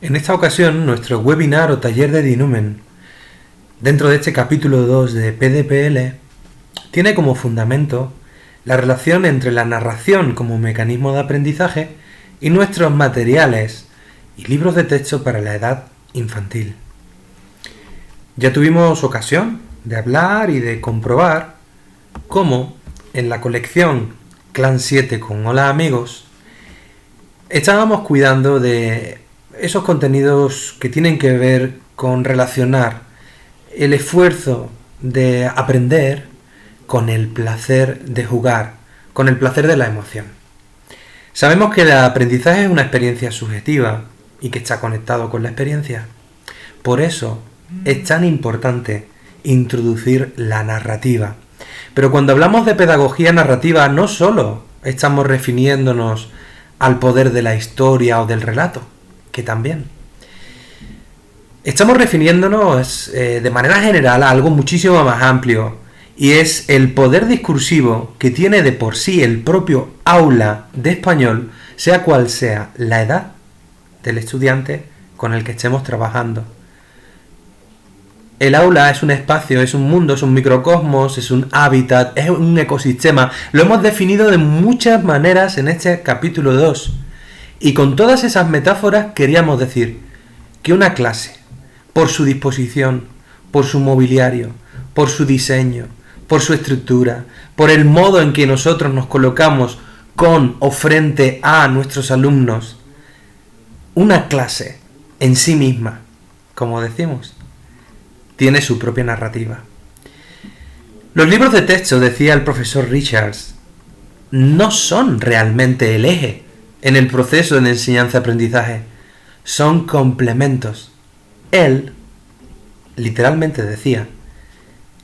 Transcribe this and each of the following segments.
En esta ocasión, nuestro webinar o taller de Dinumen, dentro de este capítulo 2 de PDPL, tiene como fundamento la relación entre la narración como mecanismo de aprendizaje y nuestros materiales y libros de texto para la edad infantil. Ya tuvimos ocasión de hablar y de comprobar cómo en la colección Clan 7 con Hola Amigos estábamos cuidando de esos contenidos que tienen que ver con relacionar el esfuerzo de aprender con el placer de jugar, con el placer de la emoción. Sabemos que el aprendizaje es una experiencia subjetiva y que está conectado con la experiencia. Por eso es tan importante introducir la narrativa. Pero cuando hablamos de pedagogía narrativa, no solo estamos refiriéndonos al poder de la historia o del relato, que también. Estamos refiriéndonos de manera general a algo muchísimo más amplio, y es el poder discursivo que tiene de por sí el propio aula de español, sea cual sea la edad del estudiante con el que estemos trabajando. El aula es un espacio, es un mundo, es un microcosmos, es un hábitat, es un ecosistema. Lo hemos definido de muchas maneras en este capítulo 2. Y con todas esas metáforas queríamos decir que una clase, por su disposición, por su mobiliario, por su diseño, por su estructura, por el modo en que nosotros nos colocamos con o frente a nuestros alumnos, una clase en sí misma, como decimos, tiene su propia narrativa. Los libros de texto, decía el profesor Richards, no son realmente el eje en el proceso de enseñanza-aprendizaje, son complementos. Él, literalmente decía,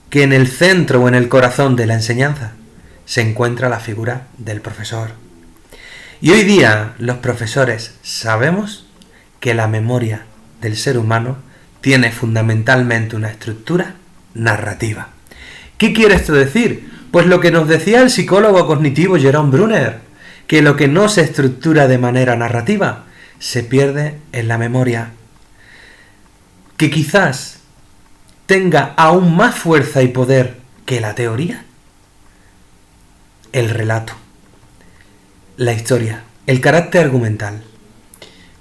que en el centro o en el corazón de la enseñanza se encuentra la figura del profesor. Y hoy día los profesores sabemos que la memoria del ser humano tiene fundamentalmente una estructura narrativa. ¿Qué quiere esto decir? Pues lo que nos decía el psicólogo cognitivo Jerome Bruner, que lo que no se estructura de manera narrativa se pierde en la memoria. Que quizás tenga aún más fuerza y poder que la teoría, el relato, la historia, el carácter argumental.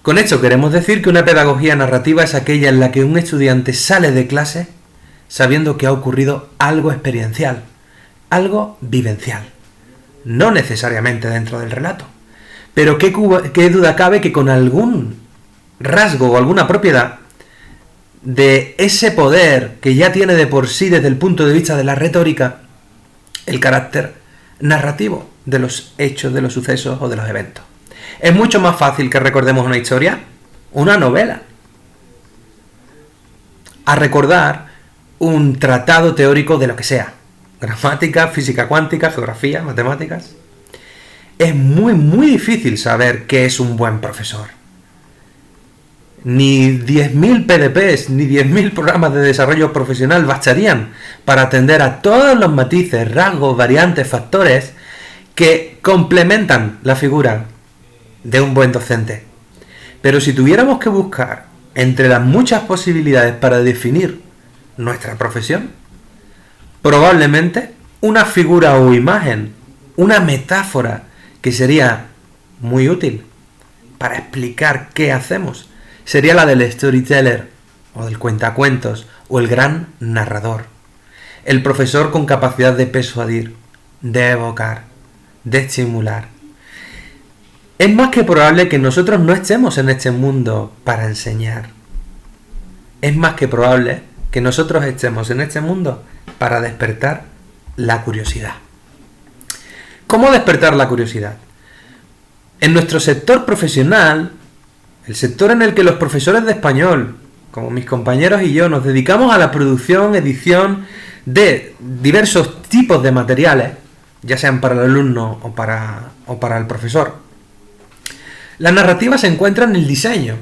Con esto queremos decir que una pedagogía narrativa es aquella en la que un estudiante sale de clase sabiendo que ha ocurrido algo experiencial, algo vivencial, no necesariamente dentro del relato, pero qué duda cabe que con algún rasgo o alguna propiedad de ese poder que ya tiene de por sí desde el punto de vista de la retórica el carácter narrativo de los hechos, de los sucesos o de los eventos. Es mucho más fácil que recordemos una historia, una novela, a recordar un tratado teórico de lo que sea, gramática, física cuántica, geografía, matemáticas. Es muy difícil saber qué es un buen profesor. Ni 10.000 PDPs, ni 10.000 programas de desarrollo profesional bastarían para atender a todos los matices, rasgos, variantes, factores que complementan la figura de un buen docente. Pero si tuviéramos que buscar entre las muchas posibilidades para definir nuestra profesión, probablemente una figura o imagen, una metáfora que sería muy útil para explicar qué hacemos, sería la del storyteller, o del cuentacuentos, o el gran narrador. El profesor con capacidad de persuadir, de evocar, de estimular. Es más que probable que nosotros no estemos en este mundo para enseñar. Es más que probable que nosotros estemos en este mundo para despertar la curiosidad. ¿Cómo despertar la curiosidad? En nuestro sector profesional, el sector en el que los profesores de español, como mis compañeros y yo, nos dedicamos a la producción, edición de diversos tipos de materiales, ya sean para el alumno o para el profesor, la narrativa se encuentra en el diseño.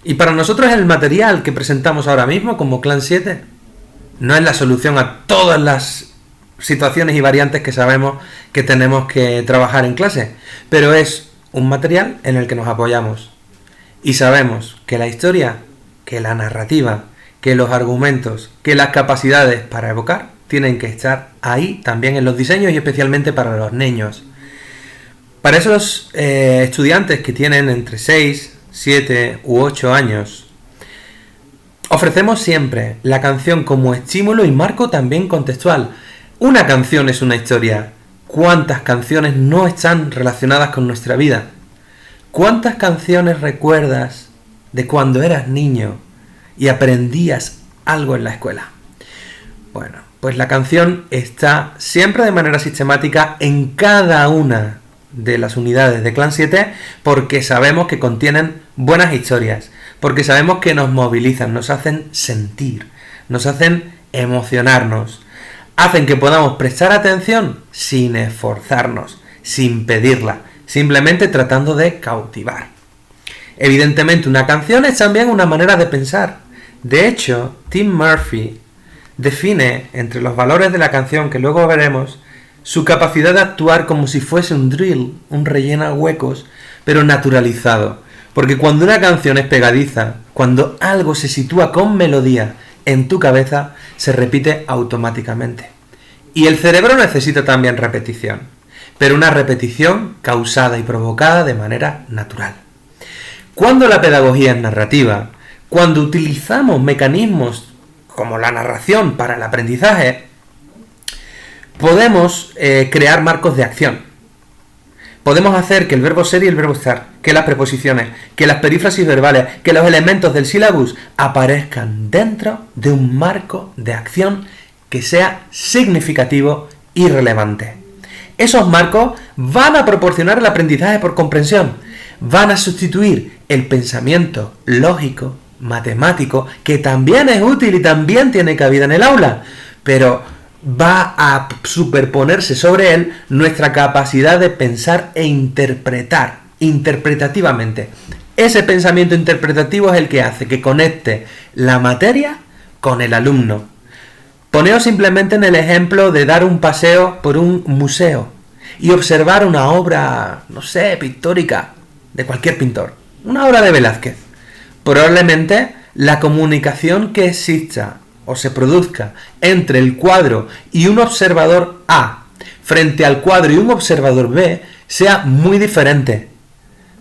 Y para nosotros el material que presentamos ahora mismo como Clan 7 no es la solución a todas las situaciones y variantes que sabemos que tenemos que trabajar en clase, pero es un material en el que nos apoyamos. Y sabemos que la historia, que la narrativa, que los argumentos, que las capacidades para evocar tienen que estar ahí también en los diseños y especialmente para los niños. Para esos estudiantes que tienen entre 6, 7 u 8 años, ofrecemos siempre la canción como estímulo y marco también contextual. Una canción es una historia. ¿Cuántas canciones no están relacionadas con nuestra vida? ¿Cuántas canciones recuerdas de cuando eras niño y aprendías algo en la escuela? Bueno, pues la canción está siempre de manera sistemática en cada una de las unidades de Clan 7 porque sabemos que contienen buenas historias, porque sabemos que nos movilizan, nos hacen sentir, nos hacen emocionarnos, hacen que podamos prestar atención sin esforzarnos, sin pedirla, simplemente tratando de cautivar. Evidentemente una canción es también una manera de pensar. De hecho, Tim Murphy define entre los valores de la canción, que luego veremos, su capacidad de actuar como si fuese un drill, un rellena huecos, pero naturalizado. Porque cuando una canción es pegadiza, cuando algo se sitúa con melodía en tu cabeza, se repite automáticamente. Y el cerebro necesita también repetición, pero una repetición causada y provocada de manera natural. Cuando la pedagogía es narrativa, cuando utilizamos mecanismos como la narración para el aprendizaje, podemos crear marcos de acción. Podemos hacer que el verbo ser y el verbo estar, que las preposiciones, que las perífrasis verbales, que los elementos del sílabus aparezcan dentro de un marco de acción que sea significativo y relevante. Esos marcos van a proporcionar el aprendizaje por comprensión, van a sustituir el pensamiento lógico, matemático, que también es útil y también tiene cabida en el aula, pero va a superponerse sobre él nuestra capacidad de pensar e interpretar interpretativamente. Ese pensamiento interpretativo es el que hace que conecte la materia con el alumno. Poneos simplemente en el ejemplo de dar un paseo por un museo y observar una obra, no sé, pictórica, de cualquier pintor, una obra de Velázquez. Probablemente la comunicación que exista o se produzca entre el cuadro y un observador A frente al cuadro y un observador B sea muy diferente,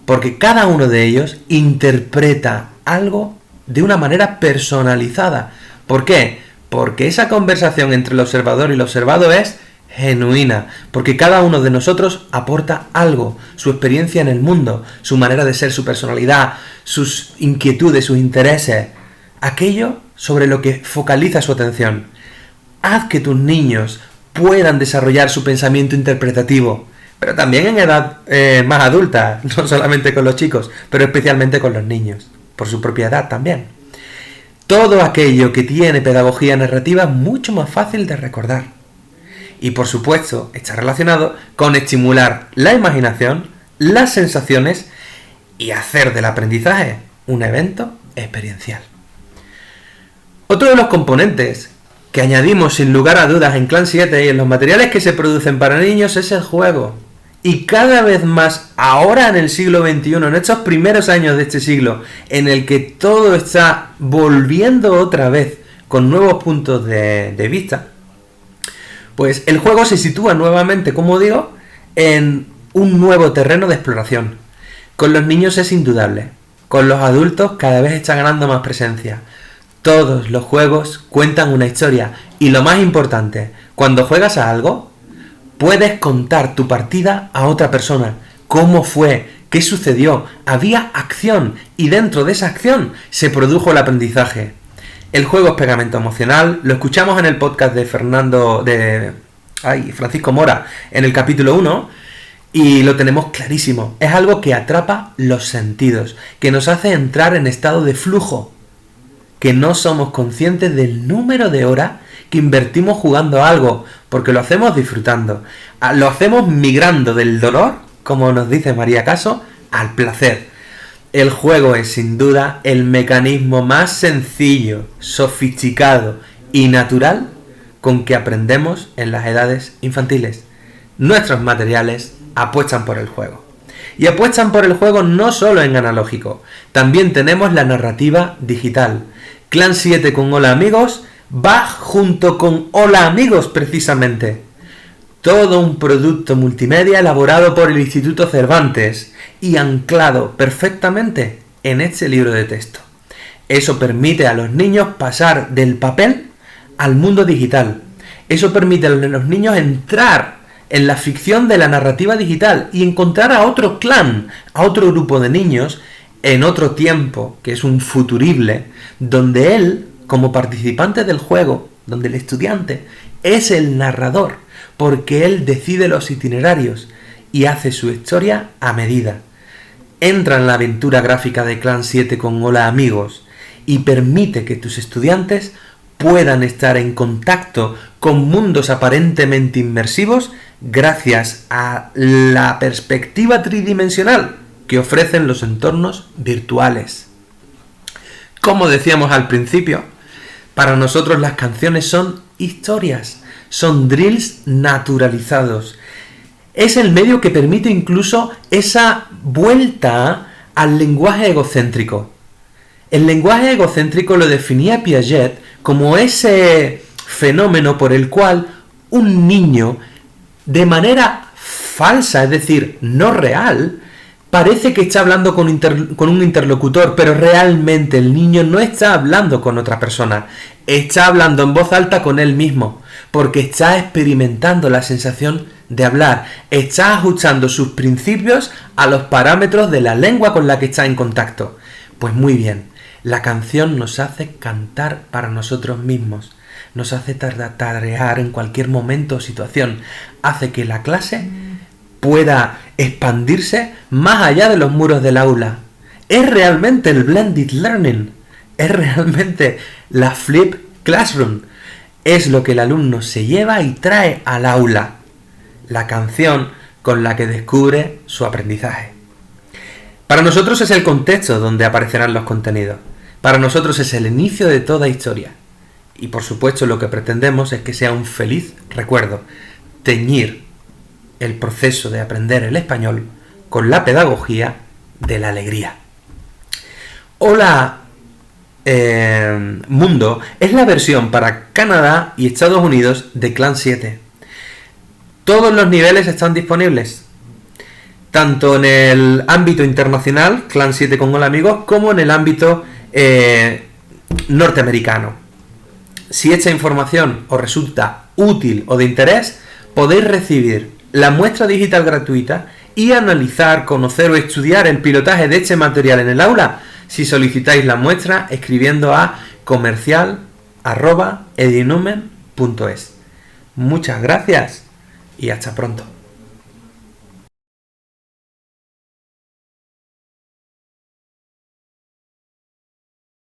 porque cada uno de ellos interpreta algo de una manera personalizada. ¿Por qué? Porque esa conversación entre el observador y el observado es genuina, porque cada uno de nosotros aporta algo, su experiencia en el mundo, su manera de ser, su personalidad, sus inquietudes, sus intereses, aquello sobre lo que focaliza su atención. Haz que tus niños puedan desarrollar su pensamiento interpretativo, pero también en edad más adulta, no solamente con los chicos, pero especialmente con los niños, por su propia edad también. Todo aquello que tiene pedagogía narrativa es mucho más fácil de recordar. Y por supuesto está relacionado con estimular la imaginación, las sensaciones y hacer del aprendizaje un evento experiencial. Otro de los componentes que añadimos sin lugar a dudas en Clan 7 y en los materiales que se producen para niños es el juego. Y cada vez más ahora en el siglo XXI, en estos primeros años de este siglo, en el que todo está volviendo otra vez con nuevos puntos de vista, pues el juego se sitúa nuevamente, como digo, en un nuevo terreno de exploración. Con los niños es indudable, con los adultos cada vez está ganando más presencia. Todos los juegos cuentan una historia y lo más importante, cuando juegas a algo, puedes contar tu partida a otra persona. ¿Cómo fue? ¿Qué sucedió? Había acción y dentro de esa acción se produjo el aprendizaje. El juego es pegamento emocional, lo escuchamos en el podcast de Francisco Mora en el capítulo 1 y lo tenemos clarísimo. Es algo que atrapa los sentidos, que nos hace entrar en estado de flujo, que no somos conscientes del número de horas que invertimos jugando a algo, porque lo hacemos disfrutando, lo hacemos migrando del dolor, como nos dice María Caso, al placer. El juego es sin duda el mecanismo más sencillo, sofisticado y natural con que aprendemos en las edades infantiles. Nuestros materiales apuestan por el juego. y apuestan por el juego no solo en analógico, también tenemos la narrativa digital. Clan 7 con Hola Amigos va junto con Hola Amigos precisamente. Todo un producto multimedia elaborado por el Instituto Cervantes y anclado perfectamente en este libro de texto. Eso permite a los niños pasar del papel al mundo digital. Eso permite a los niños entrar en la ficción de la narrativa digital y encontrar a otro clan, a otro grupo de niños en otro tiempo, que es un futurible, donde él, como participante del juego, donde el estudiante es el narrador, porque él decide los itinerarios y hace su historia a medida. Entra en la aventura gráfica de Clan 7 con Hola Amigos y permite que tus estudiantes puedan estar en contacto con mundos aparentemente inmersivos gracias a la perspectiva tridimensional que ofrecen los entornos virtuales. Como decíamos al principio, para nosotros las canciones son historias, son drills naturalizados. Es el medio que permite incluso esa vuelta al lenguaje egocéntrico. El lenguaje egocéntrico lo definía Piaget como ese fenómeno por el cual un niño, de manera falsa, es decir, no real, parece que está hablando con un interlocutor, pero realmente el niño no está hablando con otra persona, está hablando en voz alta con él mismo, porque está experimentando la sensación de hablar, está ajustando sus principios a los parámetros de la lengua con la que está en contacto. Pues muy bien, la canción nos hace cantar para nosotros mismos, nos hace tararear en cualquier momento o situación, hace que la clase pueda expandirse más allá de los muros del aula. Es realmente el blended learning, es realmente la flip classroom, es lo que el alumno se lleva y trae al aula, la canción con la que descubre su aprendizaje. Para nosotros es el contexto donde aparecerán los contenidos, para nosotros es el inicio de toda historia, y por supuesto lo que pretendemos es que sea un feliz recuerdo, teñir el proceso de aprender el español con la pedagogía de la alegría. Hola Mundo es la versión para Canadá y Estados Unidos de Clan 7. Todos los niveles están disponibles, tanto en el ámbito internacional, Clan 7 con Hola Amigos, como en el ámbito norteamericano. Si esta información os resulta útil o de interés, podéis recibir la muestra digital gratuita y analizar, conocer o estudiar el pilotaje de este material en el aula si solicitáis la muestra escribiendo a comercial@edinumen.es. Muchas gracias y hasta pronto.